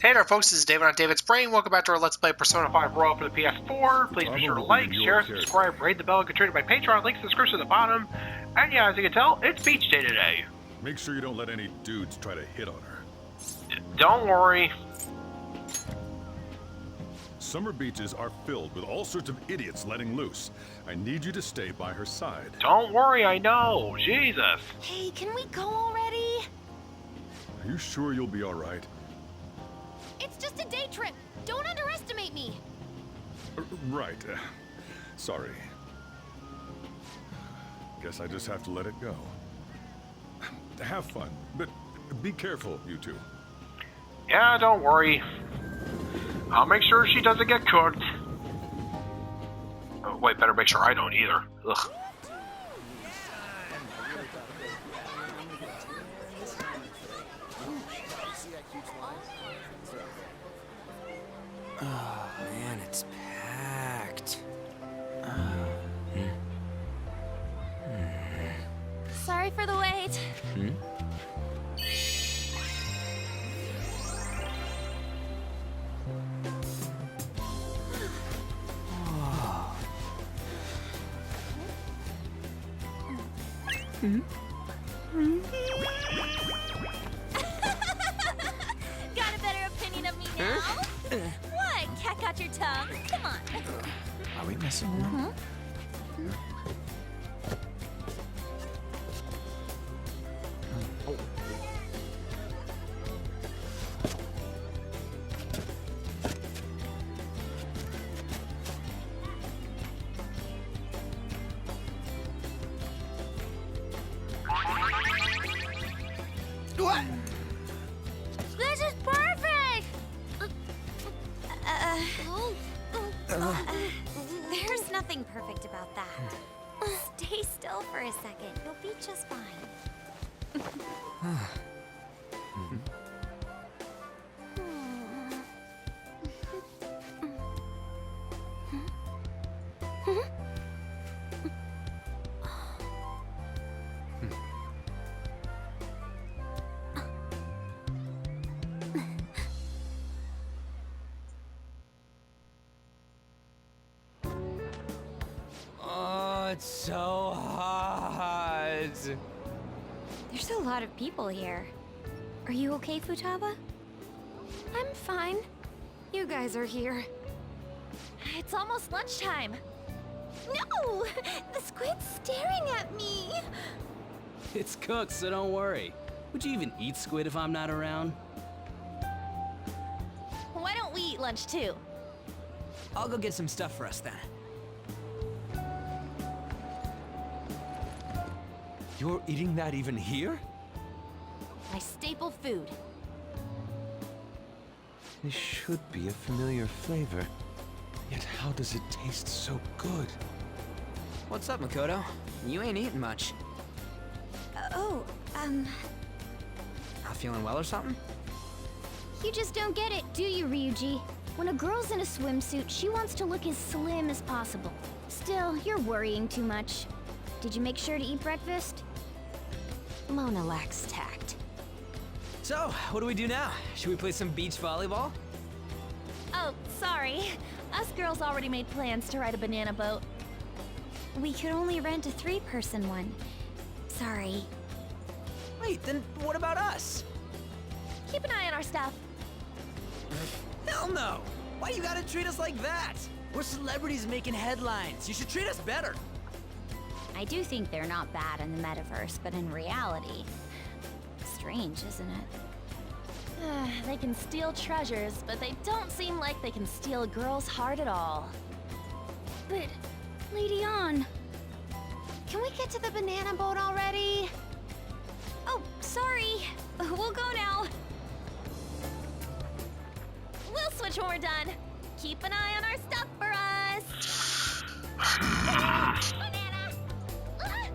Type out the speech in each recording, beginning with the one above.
Hey there folks, this is David on David's Brain. Welcome back to our Let's Play Persona 5 Royal for the PS4. Please be sure to like, share, subscribe, rate the bell, and contribute to my Patreon. Links in the description at the bottom. And yeah, as you can tell, it's beach day today. Make sure you don't let any dudes try to hit on her. Don't worry. Summer beaches are filled with all sorts of idiots letting loose. I need you to stay by her side. Don't worry, I know. Jesus. Hey, can we go already? Are you sure you'll be all right? It's just a day trip. Don't underestimate me. Right. Sorry. Guess I just have to let it go. Have fun, but be careful, you two. Yeah, don't worry. I'll make sure she doesn't get cooked. Oh, wait, better make sure I don't either. Ugh. Oh man, it's packed. Sorry for the wait. Got a better opinion of me now? What? Cat got your tongue? Come on. Are we messing around? What? This is perfect! There's nothing perfect about that. Stay still for a second. You'll be just fine. Oh, it's so hot. There's a lot of people here. Are you okay, Futaba? I'm fine. You guys are here. It's almost lunchtime. No! The squid's staring at me! It's cooked, so don't worry. Would you even eat squid if I'm not around? Why don't we eat lunch too? I'll go get some stuff for us then. You're eating that even here? My staple food. This should be a familiar flavor. Yet how does it taste so good? What's up, Makoto? You ain't eating much. Not feeling well or something? You just don't get it, do you, Ryuji? When a girl's in a swimsuit, she wants to look as slim as possible. Still, you're worrying too much. Did you make sure to eat breakfast? Mona lacks tact. So, what do we do now? Should we play some beach volleyball? Oh, sorry. Us girls already made plans to ride a banana boat. We could only rent a 3-person one. Sorry. Wait, then what about us? Keep an eye on our stuff. Hell no! Why you gotta treat us like that? We're celebrities making headlines. You should treat us better. I do think they're not bad in the metaverse, but in reality... Strange, isn't it? They can steal treasures, but they don't seem like they can steal a girl's heart at all. But, Lady Ann... Can we get to the banana boat already? Oh, sorry. We'll go now. We'll switch when we're done. Keep an eye on our stuff for us. Banana!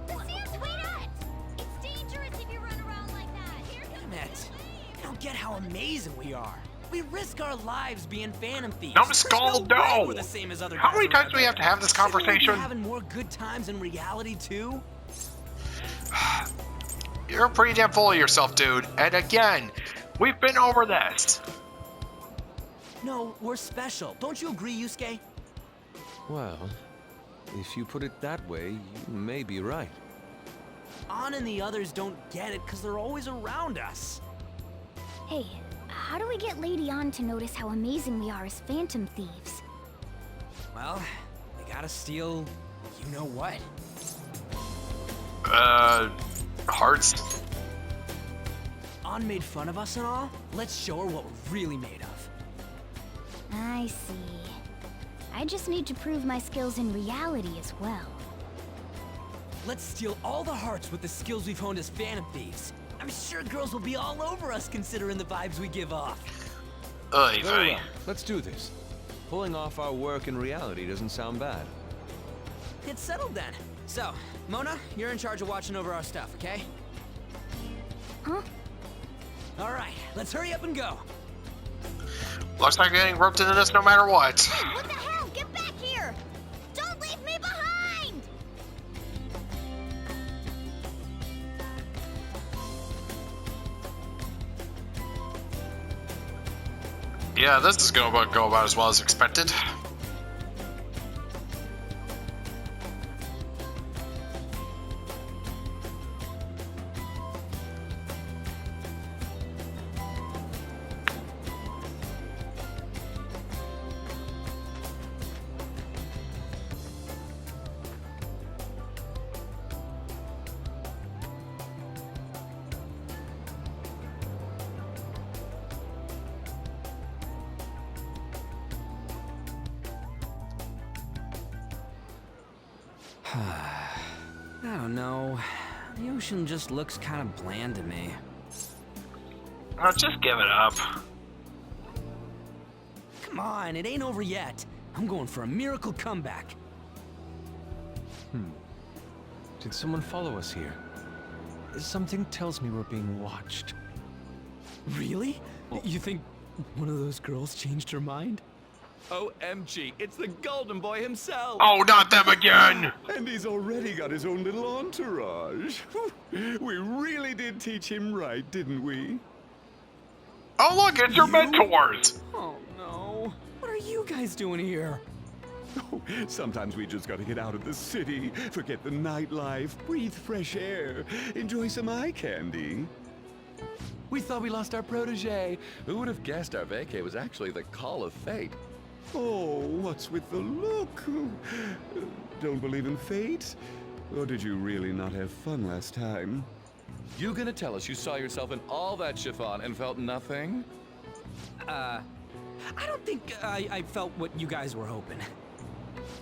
The sand's way up! It's dangerous if you run around like that. Here comes Damn it. I don't get how amazing we are. We risk our lives being Phantom Thieves. Numbskull, There's no way no! we're the same as other How guys many times around do we have to have this Shouldn't we be conversation? having more good times in reality too? You're pretty damn full of yourself, dude. And again, we've been over this. No, we're special. Don't you agree, Yusuke? Well, if you put it that way, you may be right. An and the others don't get it because they're always around us. Hey, how do we get Lady An to notice how amazing we are as Phantom Thieves? Well, we gotta steal you know what. Hearts. An made fun of us and all. Let's show her what we're really made of. I see. I just need to prove my skills in reality as well. Let's steal all the hearts with the skills we've honed as Phantom Thieves. I'm sure girls will be all over us considering the vibes we give off. Oy Very vey. well, let's do this. Pulling off our work in reality doesn't sound bad. It's settled then. So, Mona, you're in charge of watching over our stuff, okay? Huh? All right, let's hurry up and go. Looks like getting roped into this no matter what. What the hell? Get back here! Don't leave me behind! Yeah, this is going to go about as well as expected. I don't know. The ocean just looks kind of bland to me. Just give it up. Come on, it ain't over yet. I'm going for a miracle comeback. Did someone follow us here? Something tells me we're being watched. Really? You think one of those girls changed her mind? OMG, it's the Golden Boy himself! Oh, not them again! And he's already got his own little entourage. We really did teach him right, didn't we? Oh, look, it's your mentors! Oh no. What are you guys doing here? Oh, sometimes we just gotta get out of the city, forget the nightlife, breathe fresh air, enjoy some eye candy. We thought we lost our protege. Who would have guessed our vacay was actually the call of fate? Oh, what's with the look? Don't believe in fate? Or did you really not have fun last time? You gonna tell us you saw yourself in all that chiffon and felt nothing? I don't think I felt what you guys were hoping.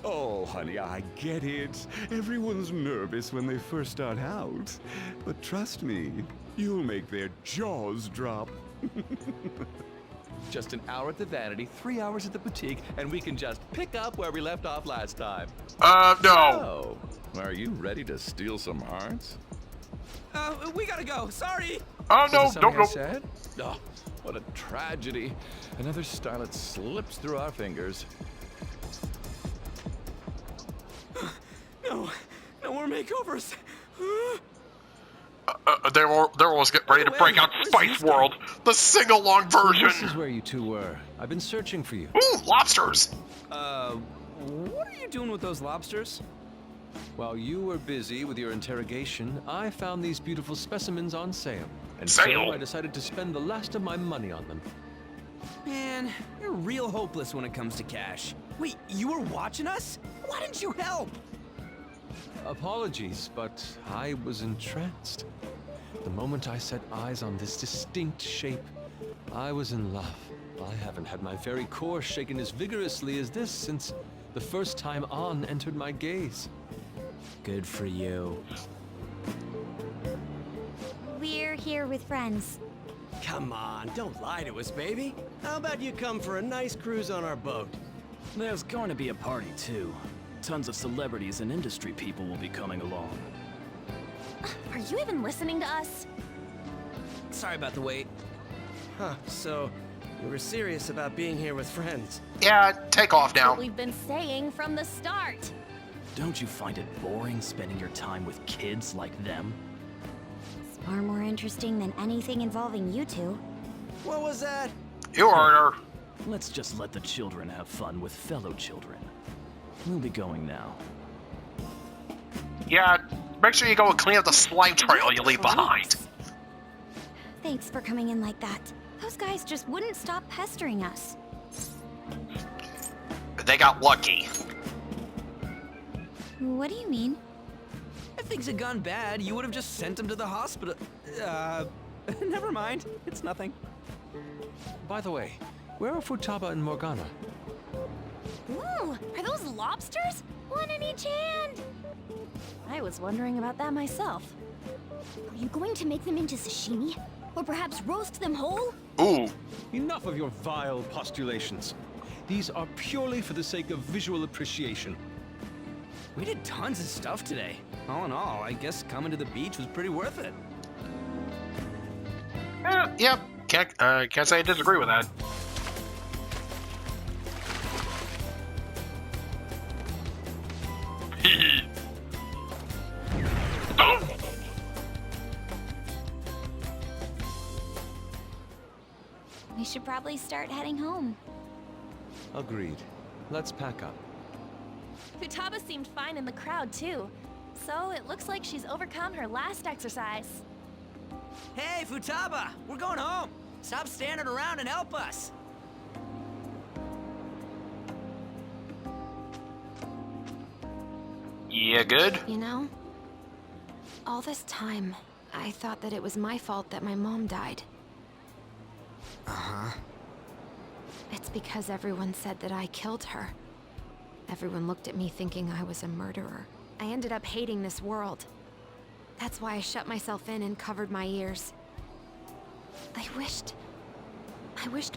Oh, honey, I get it. Everyone's nervous when they first start out. But trust me, you'll make their jaws drop. Just an hour at the Vanity, 3 hours at the boutique, and we can just pick up where we left off last time. No. Oh, are you ready to steal some hearts? We gotta go. Sorry. Oh, no, Was it something I no. said? Oh, what a tragedy. Another starlet slips through our fingers. No more makeovers. They're almost getting ready to break out Spice World, the sing-along version. This is where you two were. I've been searching for you. Ooh, lobsters. What are you doing with those lobsters? While you were busy with your interrogation, I found these beautiful specimens on sale. And Sale? so I decided to spend the last of my money on them. Man, you're real hopeless when it comes to cash. Wait, you were watching us? Why didn't you help? Apologies, but I was entranced. The moment I set eyes on this distinct shape, I was in love. I haven't had my very core shaken as vigorously as this since the first time An entered my gaze. Good for you. We're here with friends. Come on, don't lie to us, baby. How about you come for a nice cruise on our boat? There's going to be a party, too. Tons of celebrities and industry people will be coming along. Are you even listening to us? Sorry about the wait. Huh, so you were serious about being here with friends. Yeah, take off now. What we've been saying from the start. Don't you find it boring spending your time with kids like them? It's far more interesting than anything involving you two. What was that? You heard her. Let's just let the children have fun with fellow children. We'll be going now. Yeah, make sure you go and clean up the slime trail you leave behind. Thanks for coming in like that. Those guys just wouldn't stop pestering us. They got lucky. What do you mean? If things had gone bad, you would have just sent him to the hospital. Never mind. It's nothing. By the way, where are Futaba and Morgana? Ooh, are those lobsters? One in each hand. I was wondering about that myself. Are you going to make them into sashimi? Or perhaps roast them whole? Ooh. Enough of your vile postulations. These are purely for the sake of visual appreciation. We did tons of stuff today. All in all, I guess coming to the beach was pretty worth it. Yep. Can't say I disagree with that. We should probably start heading home. Agreed. Let's pack up. Futaba seemed fine in the crowd, too. So it looks like she's overcome her last exercise. Hey, Futaba! We're going home! Stop standing around and help us! Yeah, good. You know, all this time, I thought that it was my fault that my mom died. Uh-huh. It's because everyone said that I killed her. Everyone looked at me thinking I was a murderer. I ended up hating this world. That's why I shut myself in and covered my ears. I wished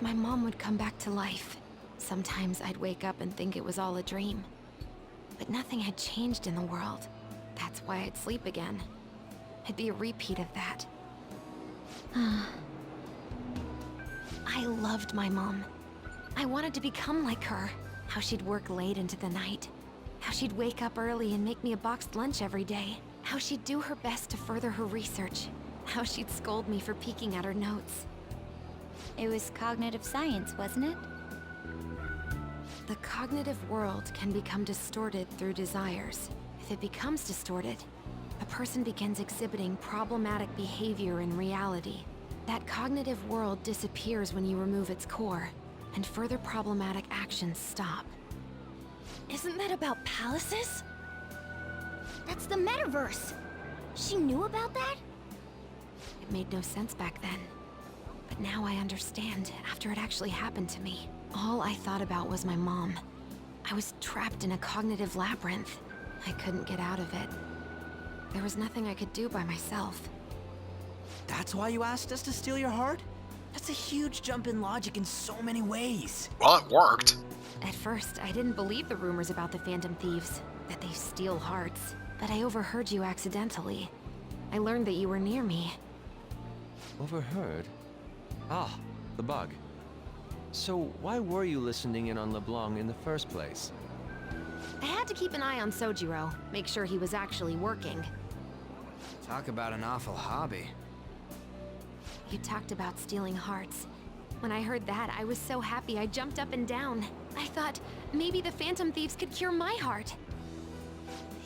my mom would come back to life. Sometimes I'd wake up and think it was all a dream. But nothing had changed in the world. That's why I'd sleep again. It'd be a repeat of that. I loved my mom. I wanted to become like her. How she'd work late into the night. How she'd wake up early and make me a boxed lunch every day. How she'd do her best to further her research. How she'd scold me for peeking at her notes. It was cognitive science, wasn't it? The cognitive world can become distorted through desires. If it becomes distorted, a person begins exhibiting problematic behavior in reality. That cognitive world disappears when you remove its core, and further problematic actions stop. Isn't that about palaces? That's the metaverse. She knew about that? It made no sense back then. But now I understand, after it actually happened to me. All I thought about was my mom. I was trapped in a cognitive labyrinth. I couldn't get out of it. There was nothing I could do by myself. That's why you asked us to steal your heart? That's a huge jump in logic in so many ways. Well, it worked. At first, I didn't believe the rumors about the Phantom Thieves, that they steal hearts. But I overheard you accidentally. I learned that you were near me. Overheard? Ah, the bug. So why were you listening in on LeBlanc in the first place? I had to keep an eye on Sojiro, make sure he was actually working. Talk about an awful hobby. You talked about stealing hearts. When I heard that, I was so happy I jumped up and down. I thought, maybe the Phantom Thieves could cure my heart.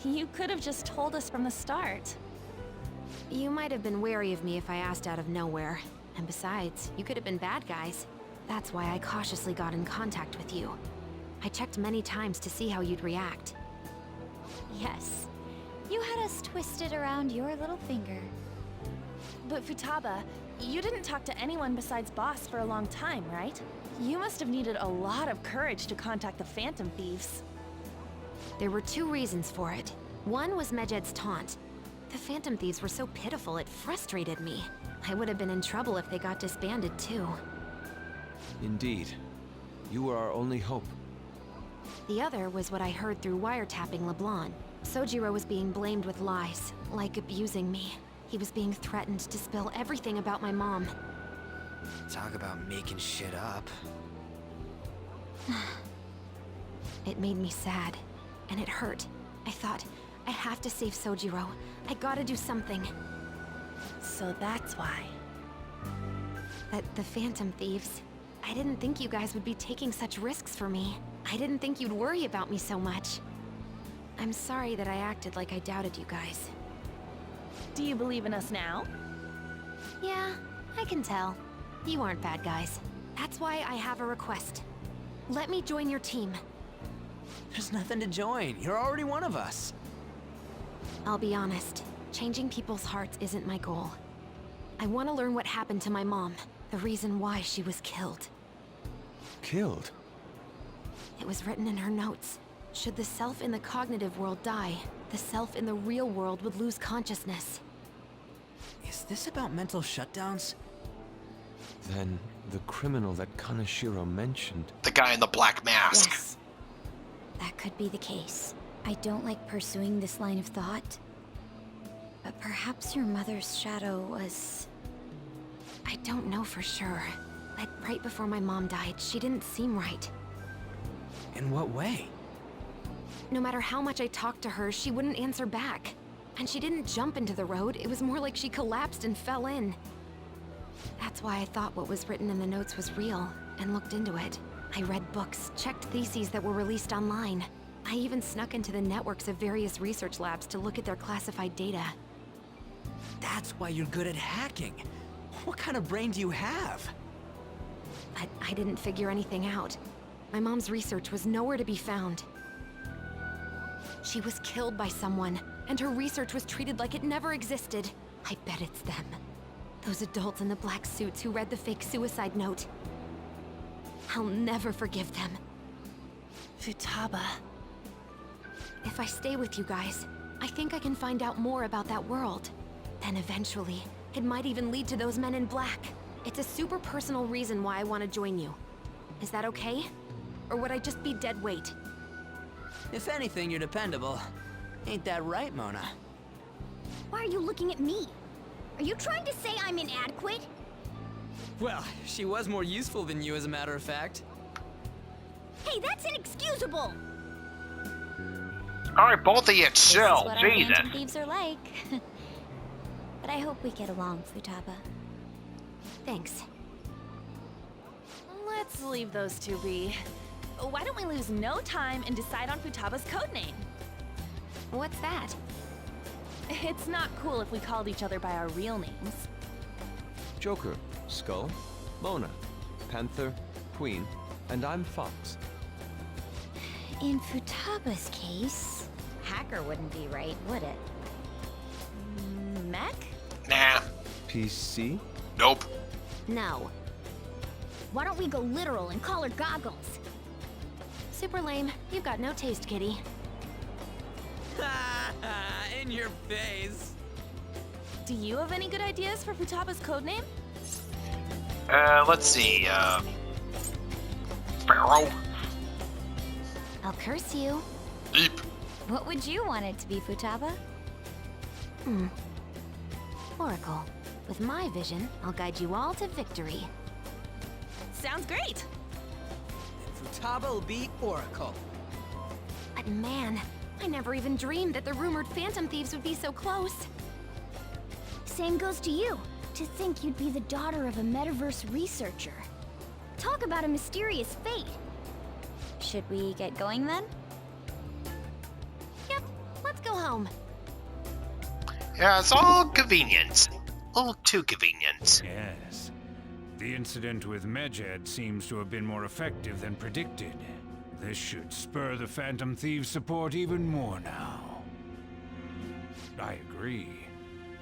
You could have just told us from the start. You might have been wary of me if I asked out of nowhere. And besides, you could have been bad guys. That's why I cautiously got in contact with you. I checked many times to see how you'd react. Yes. You had us twisted around your little finger. But Futaba, you didn't talk to anyone besides Boss for a long time, right? You must have needed a lot of courage to contact the Phantom Thieves. There were two reasons for it. One was Medjed's taunt. The Phantom Thieves were so pitiful it frustrated me. I would have been in trouble if they got disbanded too. Indeed. You were our only hope. The other was what I heard through wiretapping LeBlanc. Sojiro was being blamed with lies, like abusing me. He was being threatened to spill everything about my mom. Talk about making shit up. It made me sad, and it hurt. I thought, I have to save Sojiro. I gotta do something. So that's why. The Phantom Thieves, I didn't think you guys would be taking such risks for me. I didn't think you'd worry about me so much. I'm sorry that I acted like I doubted you guys. Do you believe in us now? Yeah, I can tell. You aren't bad guys. That's why I have a request. Let me join your team. There's nothing to join. You're already one of us. I'll be honest. Changing people's hearts isn't my goal. I want to learn what happened to my mom. The reason why she was killed. Killed? It was written in her notes. Should the self in the cognitive world die, the self in the real world would lose consciousness. Is this about mental shutdowns? Then the criminal that Kaneshiro mentioned. The guy in the black mask. Yes. That could be the case. I don't like pursuing this line of thought. But perhaps your mother's shadow was... I don't know for sure. But right before my mom died, she didn't seem right. In what way? No matter how much I talked to her, she wouldn't answer back. And she didn't jump into the road, it was more like she collapsed and fell in. That's why I thought what was written in the notes was real, and looked into it. I read books, checked theses that were released online. I even snuck into the networks of various research labs to look at their classified data. That's why you're good at hacking. What kind of brain do you have? But I didn't figure anything out. My mom's research was nowhere to be found. She was killed by someone, and her research was treated like it never existed. I bet it's them. Those adults in the black suits who read the fake suicide note. I'll never forgive them. Futaba. If I stay with you guys, I think I can find out more about that world. Then eventually, it might even lead to those men in black. It's a super personal reason why I want to join you. Is that okay? Or would I just be dead weight? If anything, you're dependable. Ain't that right, Mona? Why are you looking at me? Are you trying to say I'm inadequate? Well, she was more useful than you, as a matter of fact. Hey, that's inexcusable! Alright, both of you, chill. This is what our Jesus. Phantom Thieves are like. But I hope we get along, Futaba. Thanks. Let's leave those two be. Why don't we lose no time and decide on Futaba's codename? What's that? It's not cool if we called each other by our real names. Joker, Skull, Mona, Panther, Queen, and I'm Fox. In Futaba's case, hacker wouldn't be right, would it? Mech? Nah. PC? Nope. No. Why don't we go literal and call her Goggles? Super lame. You've got no taste, kitty. In your face. Do you have any good ideas for Futaba's codename? Let's see, Pharaoh. I'll curse you. Beep. What would you want it to be, Futaba? Oracle. With my vision, I'll guide you all to victory. Sounds great! Futaba will be Oracle. But man, I never even dreamed that the rumored Phantom Thieves would be so close. Same goes to you. To think you'd be the daughter of a metaverse researcher. Talk about a mysterious fate. Should we get going then? Yep, let's go home. Yeah, it's all convenience. A little too convenient. Yes. The incident with Medjed seems to have been more effective than predicted. This should spur the Phantom Thieves' support even more now. I agree.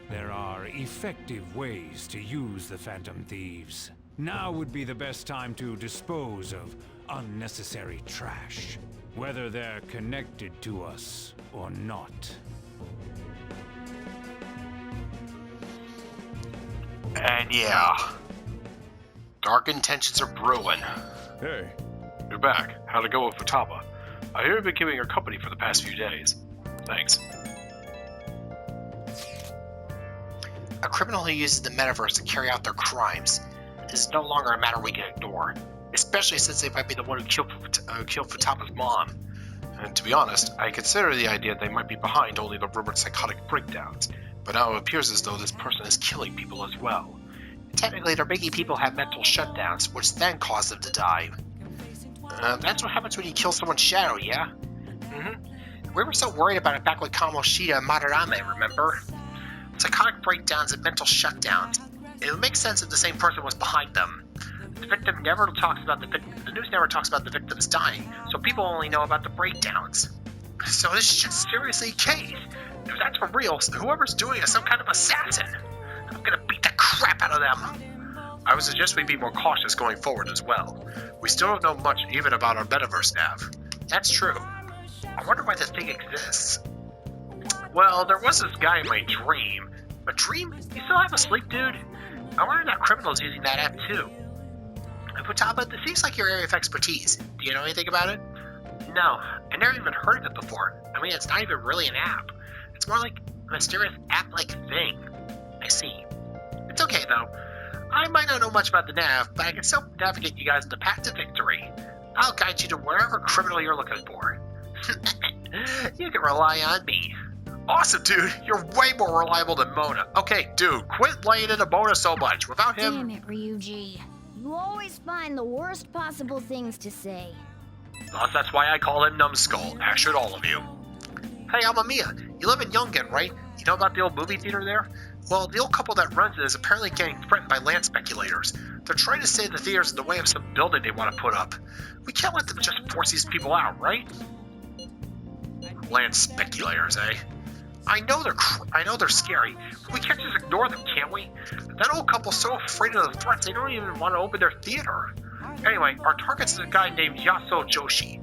There are effective ways to use the Phantom Thieves. Now would be the best time to dispose of unnecessary trash, whether they're connected to us or not. And yeah, dark intentions are brewing. Hey, you're back. How'd it go with Futaba? I hear you've been keeping her company for the past few days. Thanks. A criminal who uses the metaverse to carry out their crimes is no longer a matter we can ignore, especially since they might be the one who killed Futaba's mom. And to be honest, I consider the idea they might be behind only the rumored psychotic breakdowns, but now it appears as though this person is killing people as well. Technically, they're making people have mental shutdowns, which then cause them to die. That's what happens when you kill someone's shadow, yeah? We were so worried about it back with Kamoshida and Madarame, remember? Psychotic breakdowns and mental shutdowns. It would make sense if the same person was behind them. The victim never talks about the news never talks about the victims dying, so people only know about the breakdowns. So this shit's seriously a case. If that's for real, whoever's doing it is some kind of assassin. I'm gonna beat the crap out of them. I would suggest we be more cautious going forward as well. We still don't know much even about our metaverse nav. That's true. I wonder why this thing exists. Well, there was this guy in my dream. A dream? You still have a sleep, dude? I wonder if that criminal's using that app too. Futaba, this seems like your area of expertise. Do you know anything about it? No, I never even heard of it before. I mean, it's not even really an app. It's more like a mysterious app-like thing. I see. It's okay, though. I might not know much about the nav, but I can still navigate you guys in the path to victory. I'll guide you to wherever criminal you're looking for. You can rely on me. Awesome, dude. You're way more reliable than Mona. Okay, dude, quit laying into Mona so much. Without him... Damn it, Ryuji. You always find the worst possible things to say. That's why I call him Numbskull. As should all of you. Hey, Amamiya. You live in Yungen, right? You know about the old movie theater there? Well, the old couple that runs it is apparently getting threatened by land speculators. They're trying to say the theater's in the way of some building they want to put up. We can't let them just force these people out, right? Land speculators, eh? I know they're scary, but we can't just ignore them, can't we? That old couple's so afraid of the threats they don't even want to open their theater. Anyway, our target's a guy named Yasuo Joshi.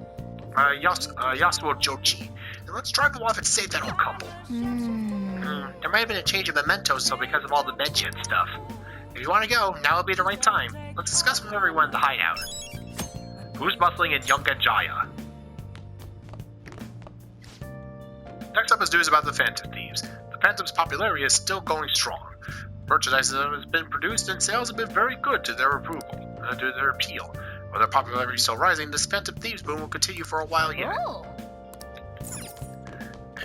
Yasuo Jochi. And let's drive him off and save that old couple. There might have been a change of mementos, so because of all the mention stuff. If you want to go, now would be the right time. Let's discuss with everyone in the hideout. Who's bustling in Yunga Jaya? Next up is news about the Phantom Thieves. The Phantom's popularity is still going strong. Merchandise has been produced and sales have been very good to their appeal. With their popularity still rising, this Phantom Thieves boom will continue for a while yet. Oh.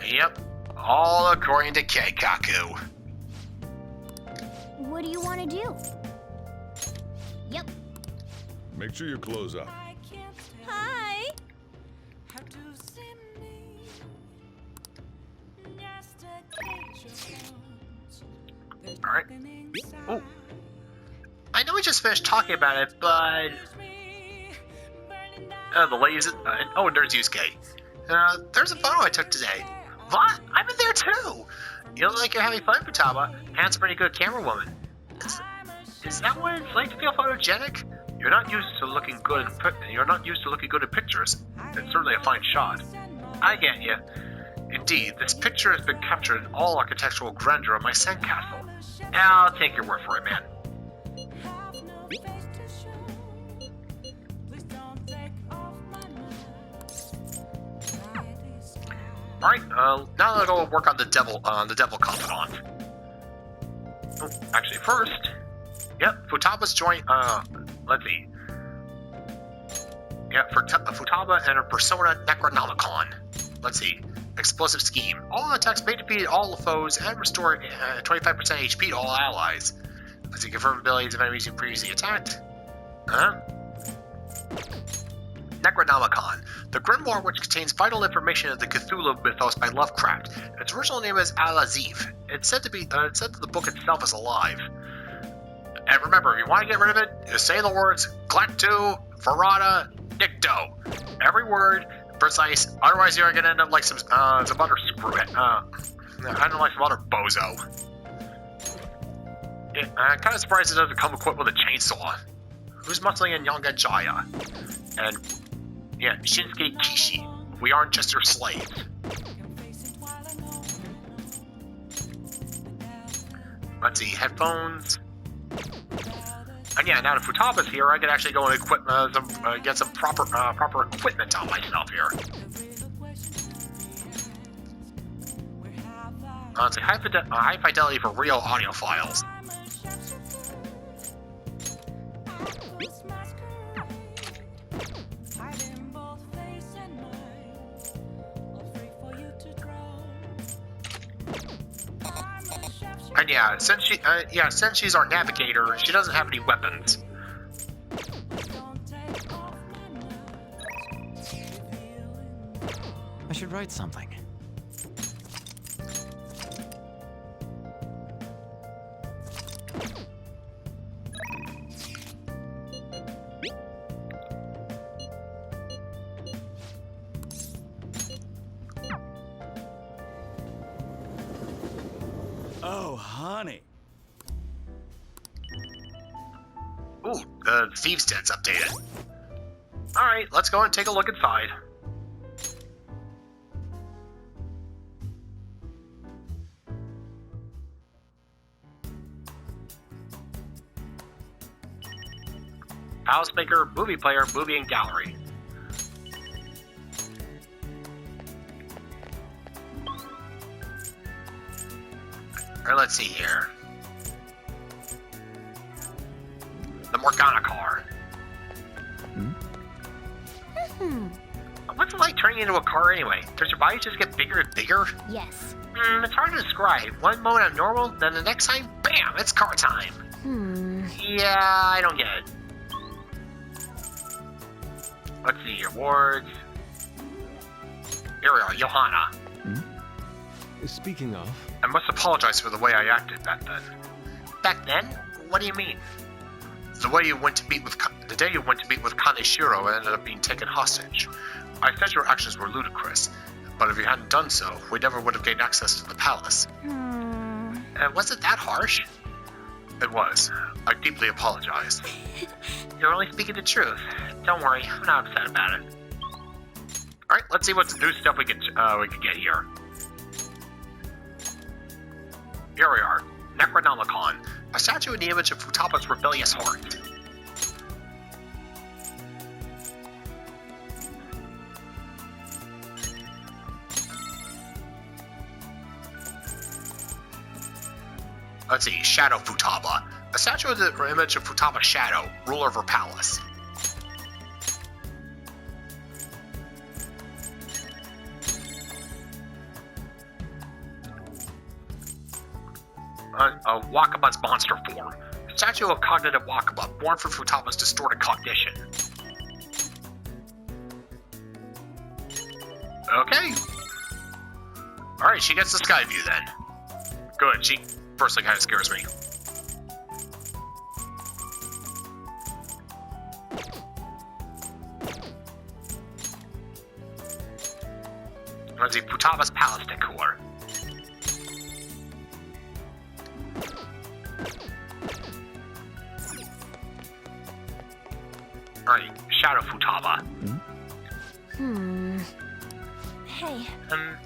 Yep, all according to Keikaku. What do you want to do? Yep. Make sure your clothes up. Hi! Alright. Oh. I know we just finished talking about it, but... the ladies... oh, and there's Yusuke. There's a photo I took today. What? I'm in there too! You look like you're having fun, Futaba. Han's a pretty good camera woman. Is that what it's like to feel photogenic? You're not used to looking good in pictures. It's certainly a fine shot. I get you. Indeed, this picture has been captured in all architectural grandeur of my sandcastle. I'll take your word for it, man. Alright, now I'll go work on the devil confidant. Oh, actually, first... Yep, Futaba's joint, let's see. Yeah, Futaba and her persona Necronomicon. Let's see. Explosive scheme. All attacks may defeat all foes and restore 25% HP to all allies. Let's see, confirm abilities of enemies you previously attacked. Necronomicon. The grimoire which contains vital information of the Cthulhu mythos by Lovecraft. Its original name is Al-Azif. It's said that the book itself is alive. And remember, if you want to get rid of it, just say the words Glactu, Verada, Nicto. Every word precise, otherwise you're gonna end up like some other screw it. I don't like some other bozo. Yeah, I'm kind of surprised it doesn't come equipped with a chainsaw. Who's muscling in Yonga Jaya? And yeah, Shinsuke Kishi. We aren't just your slaves. Let's see, headphones. And yeah, now that Futaba's here, I can actually go and equip get some proper equipment on myself here. It's a high fidelity for real audio files. And Yeah, since she's our navigator, she doesn't have any weapons. I should write something. Oh, honey. Ooh, the Thieves' Den's updated. Alright, let's go and take a look inside. Housemaker, movie player, movie and gallery. Alright, let's see here. The Morgana car. What's it like turning into a car anyway? Does your body just get bigger and bigger? Yes. It's hard to describe. One moment I'm normal, then the next time, bam, it's car time. Yeah, I don't get it. Let's see, awards. Here we are, Johanna. Speaking of, I must apologize for the way I acted back then. Back then? What do you mean? The day you went to meet with Kaneshiro and ended up being taken hostage. I said your actions were ludicrous, but if you hadn't done so, we never would have gained access to the palace. Was it that harsh? It was. I deeply apologize. You're only speaking the truth. Don't worry, I'm not upset about it. Alright, let's see what new stuff we can get here. Here we are. Necronomicon, a statue in the image of Futaba's rebellious heart. Let's see, Shadow Futaba, a statue in the image of Futaba's shadow, ruler of her palace. Wakaba's monster form. Statue of cognitive Wakaba, born from Futaba's distorted cognition. Okay. Alright, she gets the sky view then. Good, she personally kind of scares me. Let's see, Futaba's palace decor. Alright, Shadow Futaba. Hey.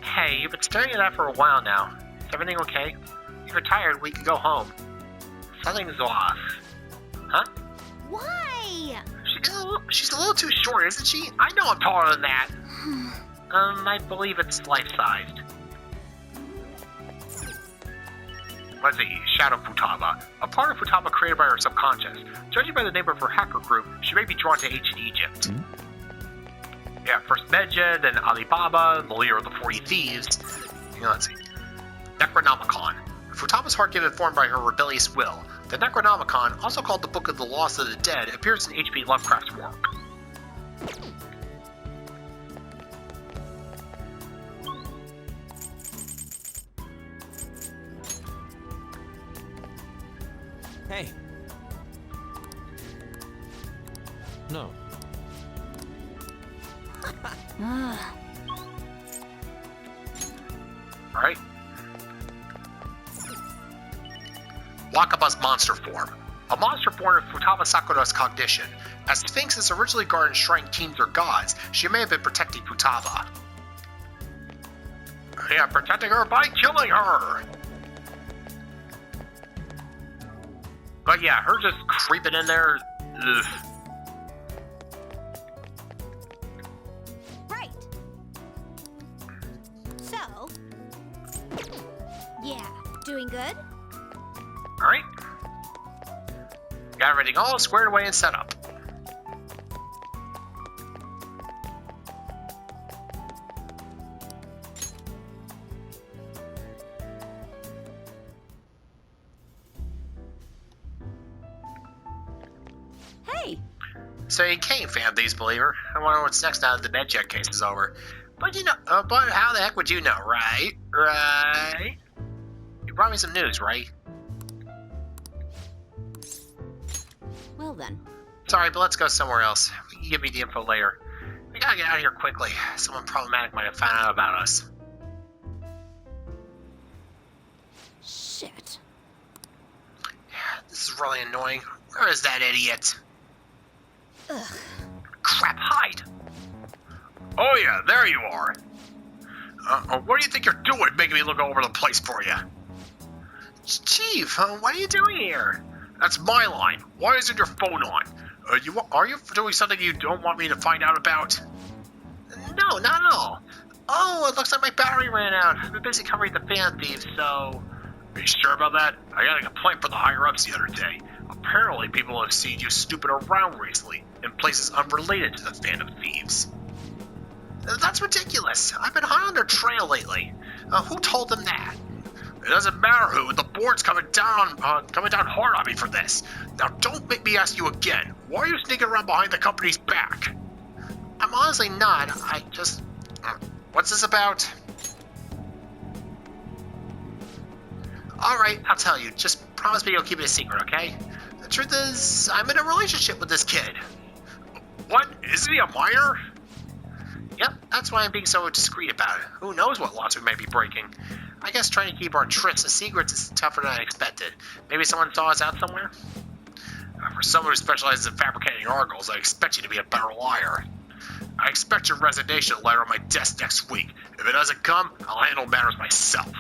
Hey, you've been staring at that for a while now. Is everything okay? If you're tired, we can go home. Something's off. Huh? Why? She's a little too short, isn't she? I know I'm taller than that. I believe it's life-sized. Let's see, Shadow Futaba. A part of Futaba created by her subconscious. Judging by the name of her hacker group, she may be drawn to ancient Egypt. Yeah, first Medjed, then Alibaba, the leader of the 40 Thieves. Let's see. Necronomicon. Futaba's heart given form by her rebellious will. The Necronomicon, also called the Book of the Lost of the Dead, appears in H.P. Lovecraft's work. Hey. no. Alright. Wakaba's monster form. A monster born of Futaba Sakura's cognition. As Sphinx's originally guarded shrine kings or gods, she may have been protecting Futaba. Yeah, protecting her by killing her! But yeah, her just creeping in there. Ugh. Right. So, yeah, doing good? Alright. Got everything all squared away and set up. So you came, Phantom Thieves believer. I wonder what's next now that the Medjet case is over. But but how the heck would you know, right? Right? You brought me some news, right? Well then. Sorry, but let's go somewhere else. You can give me the info later. We gotta get out of here quickly. Someone problematic might have found out about us. Shit. This is really annoying. Where is that idiot? Ugh. Crap, hide! Oh yeah, there you are. What do you think you're doing, making me look all over the place for you? Chief, what are you doing here? That's my line. Why isn't your phone on? Are you doing something you don't want me to find out about? No, not at all. Oh, it looks like my battery ran out. I've been busy covering the Phantom Thieves, so... Are you sure about that? I got a complaint from the higher-ups the other day. Apparently, people have seen you snooping around recently, in places unrelated to the Phantom Thieves. That's ridiculous. I've been hot on their trail lately. Who told them that? It doesn't matter who. The board's coming down hard on me for this. Now, don't make me ask you again. Why are you sneaking around behind the company's back? I'm honestly not. I just... what's this about? Alright, I'll tell you. Just promise me you'll keep it a secret, okay? The truth is, I'm in a relationship with this kid. What? Isn't he a minor? Yep, that's why I'm being so discreet about it. Who knows what laws we may be breaking. I guess trying to keep our trysts and secrets is tougher than I expected. Maybe someone saw us out somewhere? For someone who specializes in fabricating articles, I expect you to be a better liar. I expect your resignation letter on my desk next week. If it doesn't come, I'll handle matters myself.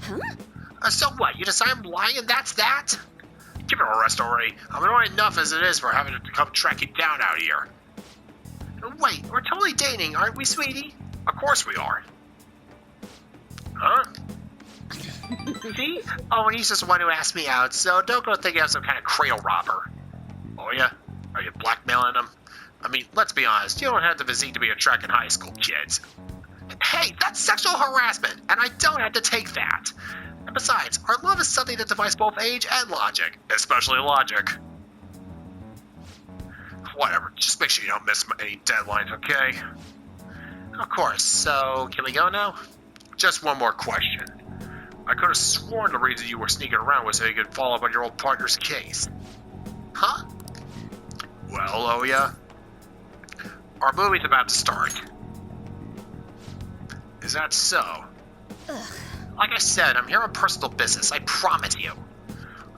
Huh? So what? You decide I'm lying and that's that? Give it a rest already. I'm annoyed enough as it is for having to come track you down out here. Wait, we're totally dating, aren't we, sweetie? Of course we are. Huh? See? Oh, and he's just the one who asked me out, so don't go thinking I'm some kind of cradle robber. Oh yeah? Are you blackmailing him? I mean, let's be honest, you don't have the physique to be a track in high school, kids. Hey, that's sexual harassment, and I don't have to take that. And besides, our love is something that defies both age and logic, especially logic. Whatever, just make sure you don't miss any deadlines, okay? Of course, so can we go now? Just one more question. I could have sworn the reason you were sneaking around was so you could follow up on your old partner's case. Huh? Well, oh yeah? Our movie's about to start. Is that so? Ugh. Like I said, I'm here on personal business, I promise you.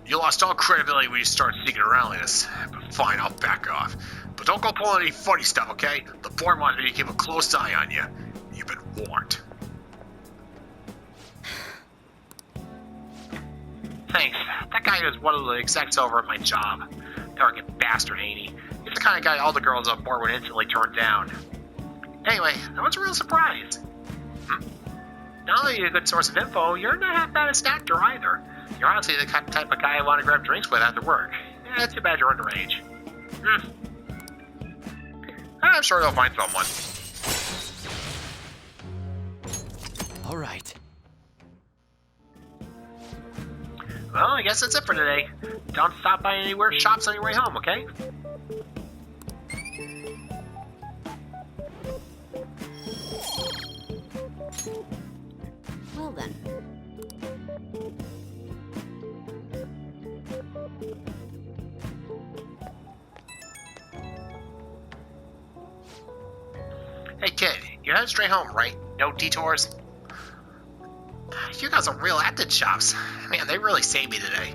You lost all credibility when you started sneaking around like this. But fine, I'll back off. But don't go pulling any funny stuff, okay? The board wants me to keep a close eye on you. You've been warned. Thanks. That guy is one of the execs over at my job. Arrogant bastard, ain't he? He's the kind of guy all the girls on board would instantly turn down. Anyway, that was a real surprise. Not only are you a good source of info, you're not half bad as an actor either. You're honestly the type of guy I want to grab drinks with after work. Yeah, too bad you're underage. I'm sure they'll find someone. All right. Well, I guess that's it for today. Don't stop by any weird shops on your way home, okay? Well then. Hey kid, you're headed straight home, right? No detours? You guys are real at the shops. Man, they really saved me today.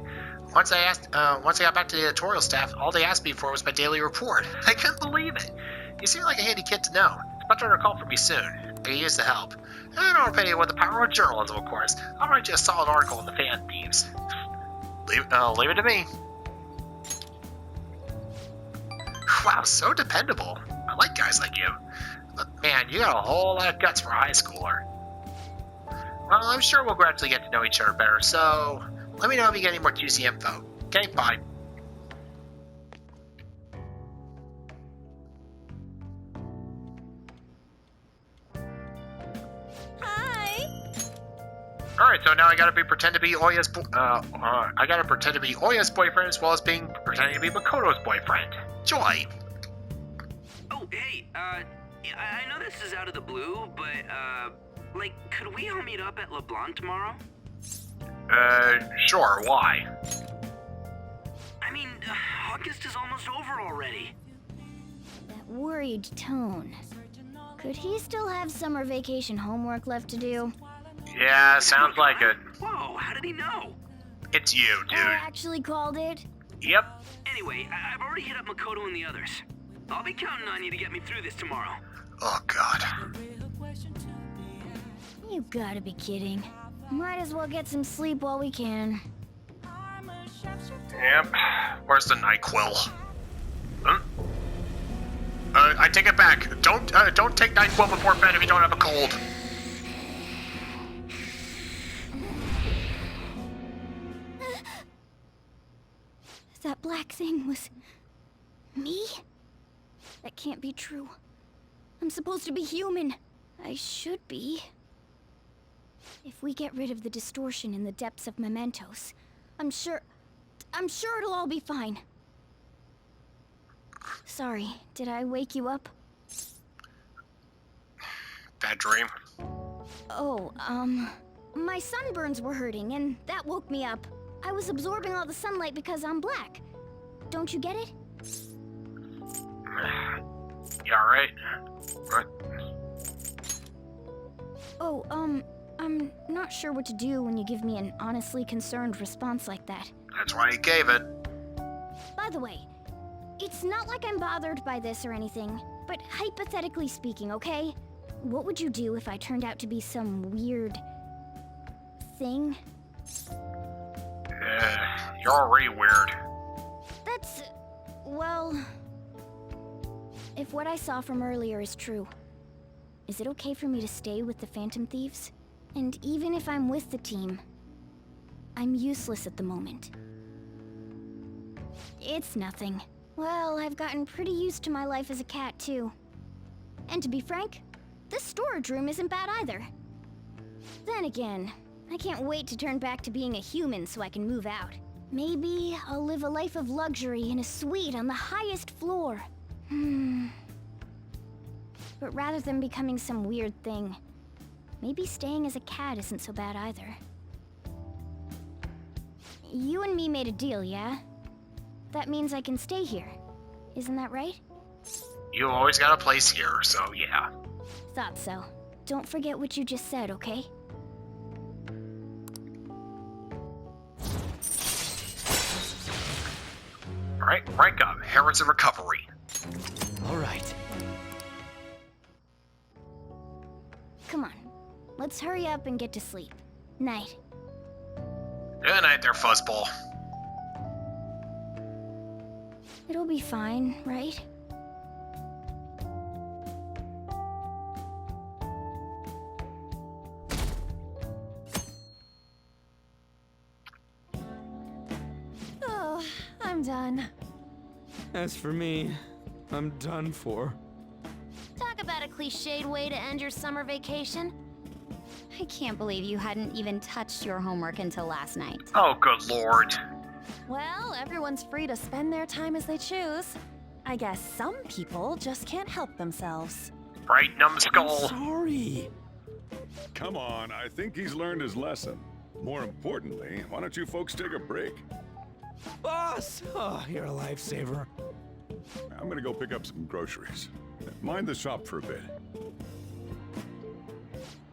Once I got back to the editorial staff, all they asked me for was my daily report. I couldn't believe it. You seem like a handy kid to know. Expect a call from me soon. I can use the help. And I don't pay you with the power of journalism, of course. I'll write you a solid article in the Phantom Thieves. Leave it to me. Wow, so dependable. I like guys like you. But man, you got a whole lot of guts for a high schooler. Well, I'm sure we'll gradually get to know each other better, so let me know if you get any more juicy info. Okay, bye. Hi. All right, so now I gotta pretend to be Oya's boyfriend as well as pretending to be Makoto's boyfriend. Joy. hey, I know this is out of the blue, but, like, could we all meet up at LeBlanc tomorrow? Sure, why? I mean, August is almost over already. That worried tone. Could he still have summer vacation homework left to do? Yeah, sounds like it. Whoa, how did he know? It's you, dude. I actually called it. Yep. Anyway, I've already hit up Makoto and the others. I'll be counting on you to get me through this tomorrow. Oh, God. You gotta be kidding. Might as well get some sleep while we can. Yep. Where's the NyQuil? Huh? I take it back. Don't take NyQuil before bed if you don't have a cold. That black thing was... me? That can't be true. I'm supposed to be human. I should be. If we get rid of the distortion in the depths of mementos, I'm sure it'll all be fine. Sorry, did I wake you up? Bad dream. Oh, my sunburns were hurting, and that woke me up. I was absorbing all the sunlight because I'm black. Don't you get it? You alright? Oh, I'm not sure what to do when you give me an honestly concerned response like that. That's why he gave it. By the way, it's not like I'm bothered by this or anything, but hypothetically speaking, okay? What would you do if I turned out to be some weird... thing? You're already weird. That's... well... If what I saw from earlier is true, is it okay for me to stay with the Phantom Thieves? And even if I'm with the team, I'm useless at the moment. It's nothing. Well, I've gotten pretty used to my life as a cat, too. And to be frank, this storage room isn't bad either. Then again, I can't wait to turn back to being a human so I can move out. Maybe I'll live a life of luxury in a suite on the highest floor. But rather than becoming some weird thing, maybe staying as a cat isn't so bad either. You and me made a deal, yeah? That means I can stay here. Isn't that right? You always got a place here, so yeah. Thought so. Don't forget what you just said, okay? Alright, rank up. Herald's in recovery. Alright. Come on. Let's hurry up and get to sleep. Night. Good night there, fuzzball. It'll be fine, right? Oh, I'm done. As for me, I'm done for. Talk about a cliched way to end your summer vacation. I can't believe you hadn't even touched your homework until last night. Oh, good lord. Well, everyone's free to spend their time as they choose. I guess some people just can't help themselves. Right, numbskull? Sorry. Come on, I think he's learned his lesson. More importantly, why don't you folks take a break? Boss! Oh, you're a lifesaver. I'm gonna go pick up some groceries. Mind the shop for a bit.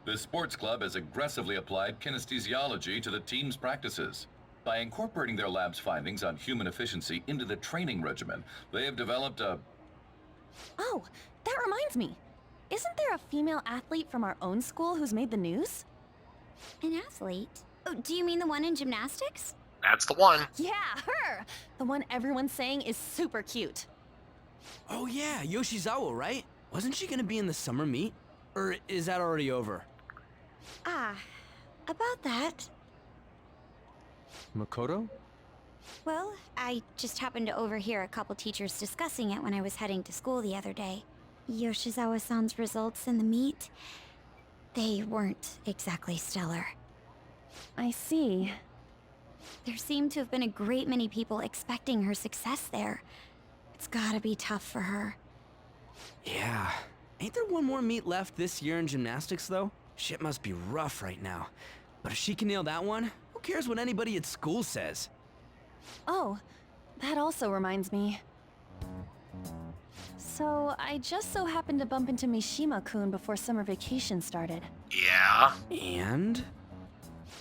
The sports club has aggressively applied kinesthesiology to the team's practices. By incorporating their lab's findings on human efficiency into the training regimen, they have developed a... Oh, that reminds me. Isn't there a female athlete from our own school who's made the news? An athlete? Oh, do you mean the one in gymnastics? That's the one. Yeah, her! The one everyone's saying is super cute. Oh yeah, Yoshizawa, right? Wasn't she gonna be in the summer meet? Or is that already over? Ah, about that. Makoto? Well, I just happened to overhear a couple teachers discussing it when I was heading to school the other day. Yoshizawa-san's results in the meet, they weren't exactly stellar. I see. There seemed to have been a great many people expecting her success there. It's gotta be tough for her. Yeah. Ain't there one more meet left this year in gymnastics, though? Shit must be rough right now. But if she can nail that one, who cares what anybody at school says? Oh, that also reminds me. So, I just so happened to bump into Mishima-kun before summer vacation started. Yeah? And?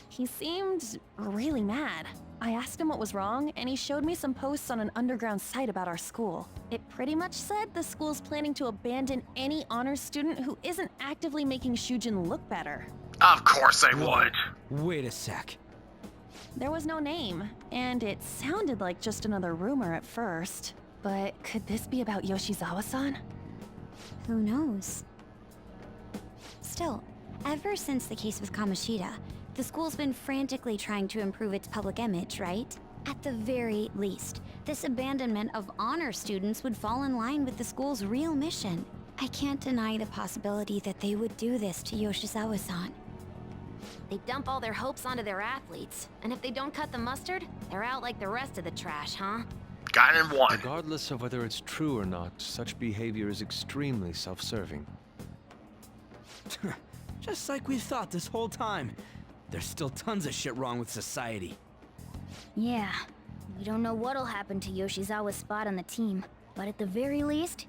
He seemed really mad. I asked him what was wrong, and he showed me some posts on an underground site about our school. It pretty much said the school's planning to abandon any honors student who isn't actively making Shujin look better. Of course they would. Wait a sec. There was no name, and it sounded like just another rumor at first. But could this be about Yoshizawa-san? Who knows? Still, ever since the case with Kamoshida, the school's been frantically trying to improve its public image, right? At the very least, this abandonment of honor students would fall in line with the school's real mission. I can't deny the possibility that they would do this to Yoshizawa-san. They dump all their hopes onto their athletes, and if they don't cut the mustard, they're out like the rest of the trash, huh? Got it in one. Regardless of whether it's true or not, such behavior is extremely self-serving. Just like we thought this whole time. There's still tons of shit wrong with society. Yeah, we don't know what'll happen to Yoshizawa's spot on the team, but at the very least,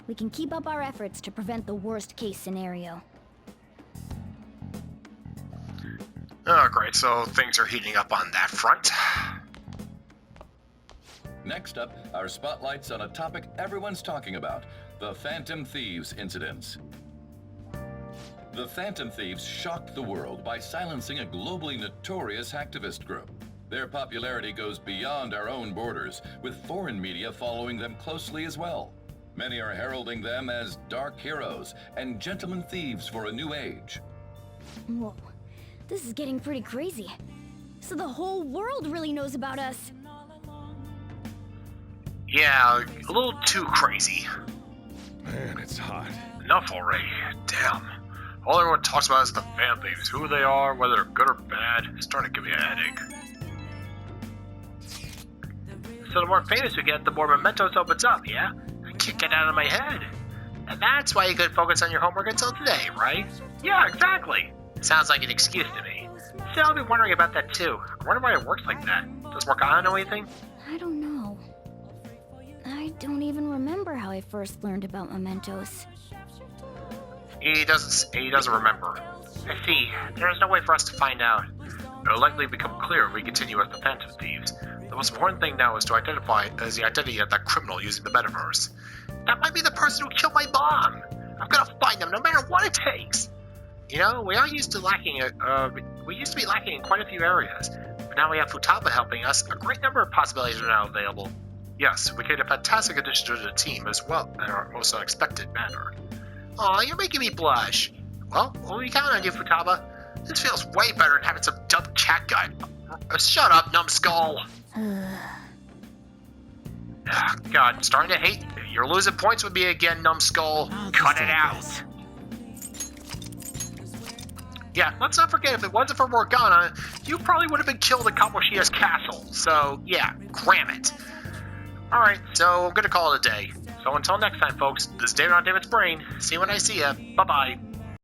we can keep up our efforts to prevent the worst case scenario. Oh, great. So things are heating up on that front. Next up, our spotlight's on a topic everyone's talking about, the Phantom Thieves incidents. The Phantom Thieves shocked the world by silencing a globally notorious hacktivist group. Their popularity goes beyond our own borders, with foreign media following them closely as well. Many are heralding them as dark heroes and gentlemen thieves for a new age. Whoa, this is getting pretty crazy. So the whole world really knows about us. Yeah, a little too crazy. Man, it's hot. Enough already. Damn. All everyone talks about is the Phantom Thieves. Who they are, whether they're good or bad. It's starting to give me a headache. So the more famous we get, the more mementos opens up, yeah? I can't get it out of my head. And that's why you could focus on your homework until today, right? Yeah, exactly. Sounds like an excuse to me. So I'll be wondering about that too. I wonder why it works like that. Does Morgana know anything? I don't know. I don't even remember how I first learned about mementos. He doesn't remember. I see. There is no way for us to find out. It'll likely become clear if we continue as the Phantom Thieves. The most important thing now is to identify as the identity of that criminal using the metaverse. That might be the person who killed my mom. I'm gonna find them no matter what it takes. You know, we used to be lacking in quite a few areas, but now we have Futaba helping us. A great number of possibilities are now available. Yes, we create a fantastic addition to the team as well in our most unexpected manner. Aw, you're making me blush. Well, we count on you, Futaba. This feels way better than having some dumb cat guy. Shut up, numbskull. God, starting to hate. You're losing points with me again, numbskull. Cut it out. Yeah, let's not forget, if it wasn't for Morgana, you probably would have been killed in Kamoshida's castle. So, yeah, cram it. Alright, so I'm gonna call it a day. So until next time, folks, this is David on David's Brain. See you when I see ya. Bye-bye.